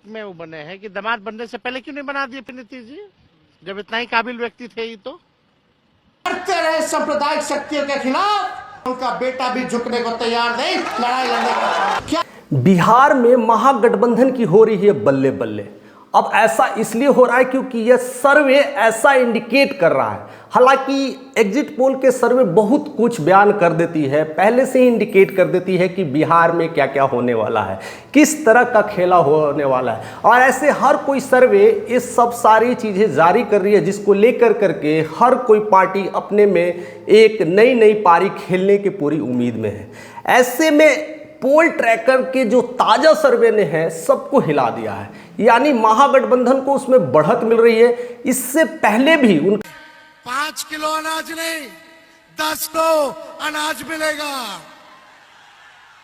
में वो बने हैं कि दामाद बनने से पहले क्यों नहीं बना दिए फिर नीतीश जी, जब इतना ही काबिल व्यक्ति थे ही तो। लड़ते रहे सांप्रदायिक शक्तियों के खिलाफ, उनका बेटा भी झुकने को तैयार नहीं, लड़ाई लड़ने को। क्या बिहार में महागठबंधन की हो रही है बल्ले बल्ले। अब ऐसा इसलिए हो रहा है क्योंकि यह सर्वे ऐसा इंडिकेट कर रहा है। हालांकि एग्जिट पोल के सर्वे बहुत कुछ बयान कर देती है, पहले से ही इंडिकेट कर देती है कि बिहार में क्या क्या होने वाला है, किस तरह का खेला होने वाला है। और ऐसे हर कोई सर्वे ये सब सारी चीज़ें जारी कर रही है, जिसको लेकर करके हर कोई पार्टी अपने में एक नई नई पारी खेलने की पूरी उम्मीद में है। ऐसे में पोल ट्रैकर के जो ताजा सर्वे ने है सबको हिला दिया है, यानी महागठबंधन को उसमें बढ़त मिल रही है। इससे पहले भी 5 किलो अनाज नहीं 10 को अनाज मिलेगा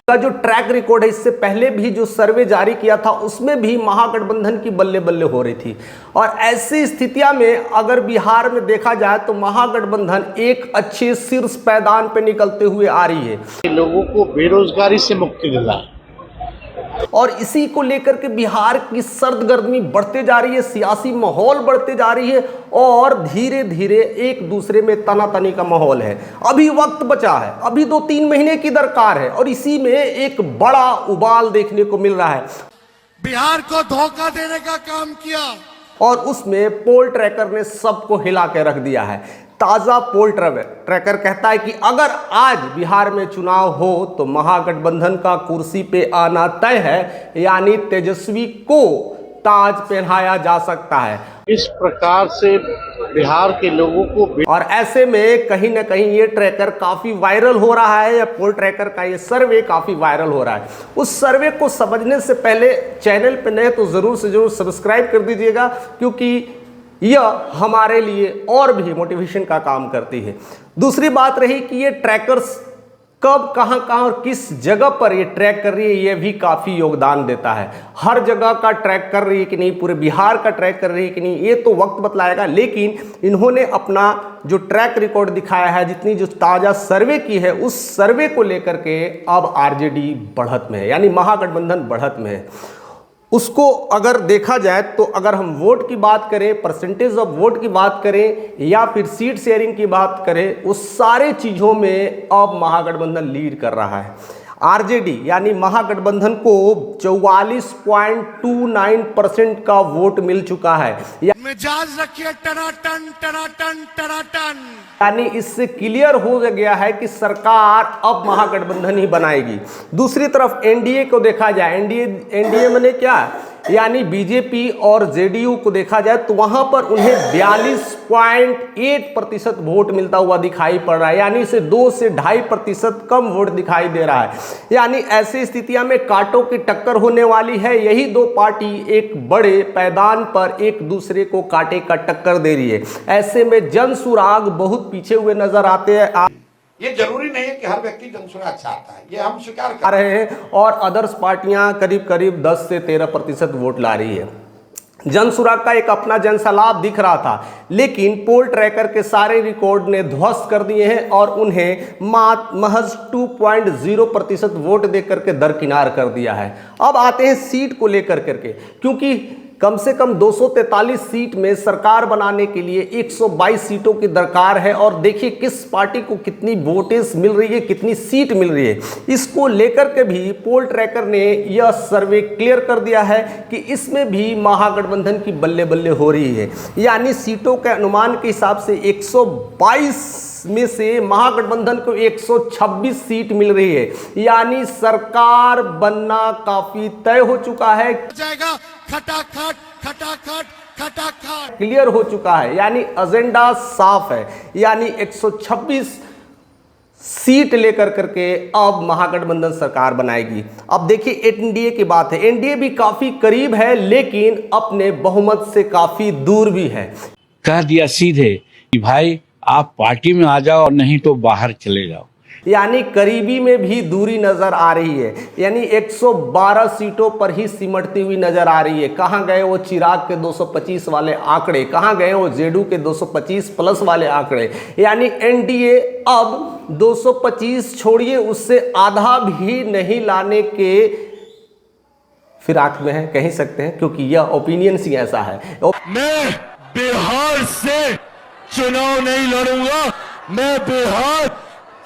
का जो ट्रैक रिकॉर्ड है, इससे पहले भी जो सर्वे जारी किया था उसमें भी महागठबंधन की बल्ले बल्ले हो रही थी। और ऐसी स्थितियां में अगर बिहार में देखा जाए तो महागठबंधन एक अच्छे शीर्ष पैदान पे निकलते हुए आ रही है। लोगों को बेरोजगारी से मुक्ति दिला, और इसी को लेकर के बिहार की सर्द गर्मी बढ़ते जा रही है, सियासी माहौल बढ़ते जा रही है और धीरे धीरे एक दूसरे में तनातनी का माहौल है। अभी वक्त बचा है, अभी 2-3 महीने की दरकार है और इसी में एक बड़ा उबाल देखने को मिल रहा है। बिहार को धोखा देने का काम किया और उसमें पोल ट्रैकर ने सबको हिला के रख दिया है। ताजा पोल ट्रैकर कहता है कि अगर आज बिहार में चुनाव हो तो महागठबंधन का कुर्सी पे आना तय है, यानी तेजस्वी को ताज पहनाया जा सकता है। इस प्रकार से बिहार के लोगों को। और ऐसे में कहीं ना कहीं ये ट्रैकर काफी वायरल हो रहा है, या पोल ट्रैकर का ये सर्वे काफी वायरल हो रहा है। उस सर्वे को समझने से पहले चैनल पे नए तो जरूर से जरूर सब्सक्राइब कर दीजिएगा, क्योंकि यह हमारे लिए और भी मोटिवेशन का काम करती है। दूसरी बात रही कि ये ट्रैकर्स कब कहां और किस जगह पर ये ट्रैक कर रही है, ये भी काफ़ी योगदान देता है। हर जगह का ट्रैक कर रही है कि नहीं, पूरे बिहार का ट्रैक कर रही है कि नहीं, ये तो वक्त बतलाएगा। लेकिन इन्होंने अपना जो ट्रैक रिकॉर्ड दिखाया है, जितनी जो ताज़ा सर्वे की है, उस सर्वे को लेकर के अब आरजेडी बढ़त में है, यानी महागठबंधन बढ़त में है। उसको अगर देखा जाए तो अगर हम वोट की बात करें, परसेंटेज ऑफ वोट की बात करें, या फिर सीट शेयरिंग की बात करें, उस सारे चीज़ों में अब महागठबंधन लीड कर रहा है। आरजेडी यानी महागठबंधन को 44.29% का वोट मिल चुका है, मिजाज रखिए टनाटन टनाटन टनाटन। यानी इससे क्लियर हो गया है कि सरकार अब महागठबंधन ही बनाएगी। दूसरी तरफ एनडीए को देखा जाए, एनडीए में क्या है, यानी बीजेपी और जेडीयू को देखा जाए तो वहां पर उन्हें 42.8% वोट मिलता हुआ दिखाई पड़ रहा है, यानी इसे 2 से 2.5% कम वोट दिखाई दे रहा है। यानी ऐसी स्थितियां में कांटों की टक्कर होने वाली है। यही दो पार्टी एक बड़े पैदान पर एक दूसरे को कांटे का टक्कर दे रही है। ऐसे में जनसुराग बहुत पीछे हुए नजर आते हैं। ये जरूरी नहीं है कि हर व्यक्ति जनसुराग चाहता है, ये हम स्वीकार कर रहे हैं। और अदर्स पार्टियां करीब करीब 10 से 13% वोट ला रही है। जनसुराग का एक अपना जनसलाब दिख रहा था, लेकिन पोल ट्रैकर के सारे रिकॉर्ड ने ध्वस्त कर दिए हैं और उन्हें महज 2.0% वोट देकर के दरकिनार कर दिया है। अब आते हैं सीट को लेकर करके, क्योंकि कम से कम 243 सीट में सरकार बनाने के लिए 122 सीटों की दरकार है। और देखिए किस पार्टी को कितनी वोटें मिल रही है, कितनी सीट मिल रही है। इसको लेकर के भी पोल ट्रैकर ने यह सर्वे क्लियर कर दिया है कि इसमें भी महागठबंधन की बल्ले बल्ले हो रही है। यानी सीटों के अनुमान के हिसाब से 122 में से महागठबंधन को 126 सीट मिल रही है, यानी सरकार बनना काफी तय हो चुका है। जाएगा खटाखट खटाखट खटाखट क्लियर हो चुका है, यानी एजेंडा साफ है। यानी 126 सीट लेकर करके अब महागठबंधन सरकार बनाएगी। अब देखिए एनडीए की बात है, एनडीए भी काफी करीब है, लेकिन अपने बहुमत से काफी दूर भी है। कह दिया सीधे कि भाई आप पार्टी में आ जाओ और नहीं तो बाहर चले जाओ। यानी करीबी में भी दूरी नजर आ रही है, यानी 112 सीटों पर ही सिमटती हुई नजर आ रही है। कहाँ गए वो चिराग के 225 वाले आंकड़े, कहाँ गए वो जेडू के 225 प्लस वाले आंकड़े। यानी एनडीए अब 225 छोड़िए, उससे आधा भी नहीं लाने के फिराक में है, कह ही सकते हैं, क्योंकि यह ओपिनियंस ही ऐसा है। मैं बिहार से चुनाव नहीं लड़ूंगा, मैं बिहार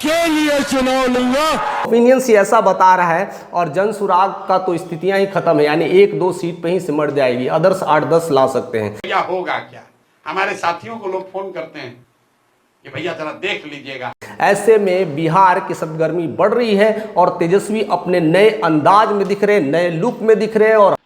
के लिए चुनाव लूंगा। ओपिनियंस ही ऐसा बता रहा है। और जनसुराग का तो स्थितियां ही खत्म है, यानी 1-2 सीट पे ही सिमट जाएगी, अदर्स 8-10 ला सकते हैं। क्या होगा क्या? हमारे साथियों को लोग फोन करते हैं कि भैया जरा देख लीजिएगा। ऐसे में बिहार की सरगर्मी बढ़ रही है और तेजस्वी अपने नए अंदाज में दिख रहे हैं, नए लुक में दिख रहे हैं। और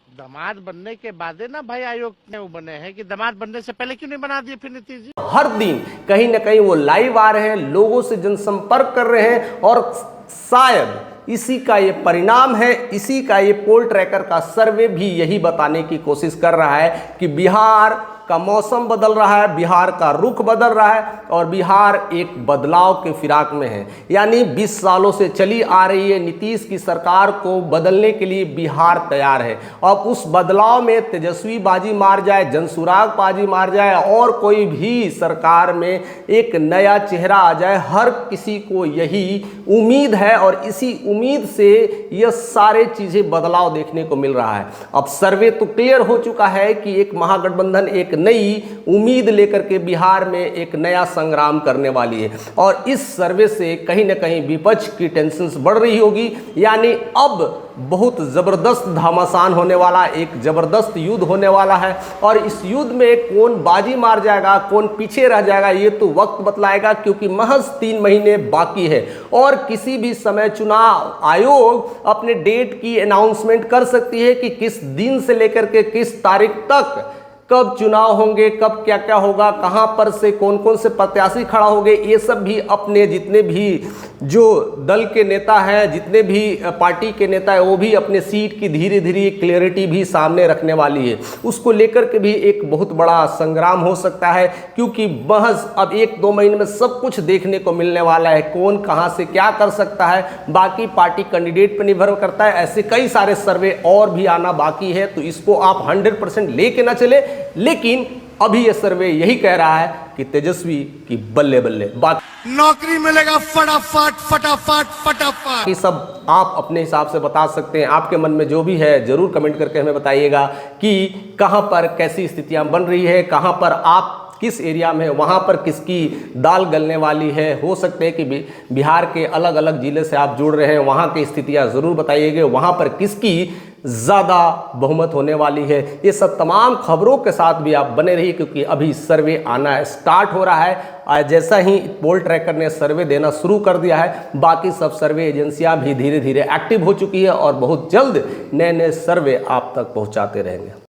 दामाद बनने के बाद ना भाई आयोग में वो बने हैं कि दामाद बनने से पहले क्यों नहीं बना दिए फिर नीतीश जी? हर दिन कहीं ना कहीं वो लाइव आ रहे हैं, लोगों से जनसंपर्क कर रहे हैं और शायद इसी का ये परिणाम है, इसी का ये पोल ट्रैकर का सर्वे भी यही बताने की कोशिश कर रहा है कि बिहार का मौसम बदल रहा है, बिहार का रुख बदल रहा है और बिहार एक बदलाव के फिराक में है। यानी 20 सालों से चली आ रही है नीतीश की सरकार को बदलने के लिए बिहार तैयार है। अब उस बदलाव में तेजस्वी बाजी मार जाए, जनसुराग बाजी मार जाए और कोई भी सरकार में एक नया चेहरा आ जाए, हर किसी को यही उम्मीद है और इसी उम्मीद से यह सारे चीज़ें बदलाव देखने को मिल रहा है। अब सर्वे तो क्लियर हो चुका है कि एक महागठबंधन एक नई उम्मीद लेकर के बिहार में एक नया संग्राम करने वाली है और इस सर्वे से कहीं ना कहीं विपक्ष की टेंशन्स बढ़ रही होगी। यानी अब बहुत ज़बरदस्त घमासान होने वाला, एक ज़बरदस्त युद्ध होने वाला है और इस युद्ध में कौन बाजी मार जाएगा, कौन पीछे रह जाएगा, ये तो वक्त बतलाएगा, क्योंकि महज 3 महीने बाकी है और किसी भी समय चुनाव आयोग अपने डेट की अनाउंसमेंट कर सकती है कि किस दिन से लेकर के किस तारीख तक कब चुनाव होंगे, कब क्या क्या होगा, कहां पर से कौन कौन से प्रत्याशी खड़ा होंगे, ये सब भी अपने जितने भी जो दल के नेता हैं, जितने भी पार्टी के नेता हैं, वो भी अपने सीट की धीरे धीरे क्लियरिटी भी सामने रखने वाली है। उसको लेकर के भी एक बहुत बड़ा संग्राम हो सकता है, क्योंकि महज अब 1-2 महीने में सब कुछ देखने को मिलने वाला है। कौन कहां से क्या कर सकता है, बाकी पार्टी कैंडिडेट पर निर्भर करता है। ऐसे कई सारे सर्वे और भी आना बाकी है, तो इसको आप 100% लेके ना चले। लेकिन अभी यह सर्वे यही कह रहा है कि तेजस्वी की बल्ले बल्ले, बाकी नौकरी मिलेगा फटाफट फटाफट फटाफट। ये सब आप अपने हिसाब से बता सकते हैं। आपके मन में जो भी है जरूर कमेंट करके हमें बताइएगा कि कहां पर कैसी स्थितियां बन रही है, कहां पर आप किस एरिया में, वहां पर किसकी दाल गलने वाली है। हो सकते हैं कि बिहार के अलग अलग जिले से आप जुड़ रहे हैं, वहां की स्थितियां जरूर बताइएगा, वहां पर किसकी ज़्यादा बहुमत होने वाली है। ये सब तमाम खबरों के साथ भी आप बने रहिए, क्योंकि अभी सर्वे आना स्टार्ट हो रहा है। जैसा ही पोल ट्रैकर ने सर्वे देना शुरू कर दिया है, बाकी सब सर्वे एजेंसियां भी धीरे धीरे एक्टिव हो चुकी है और बहुत जल्द नए नए सर्वे आप तक पहुंचाते रहेंगे।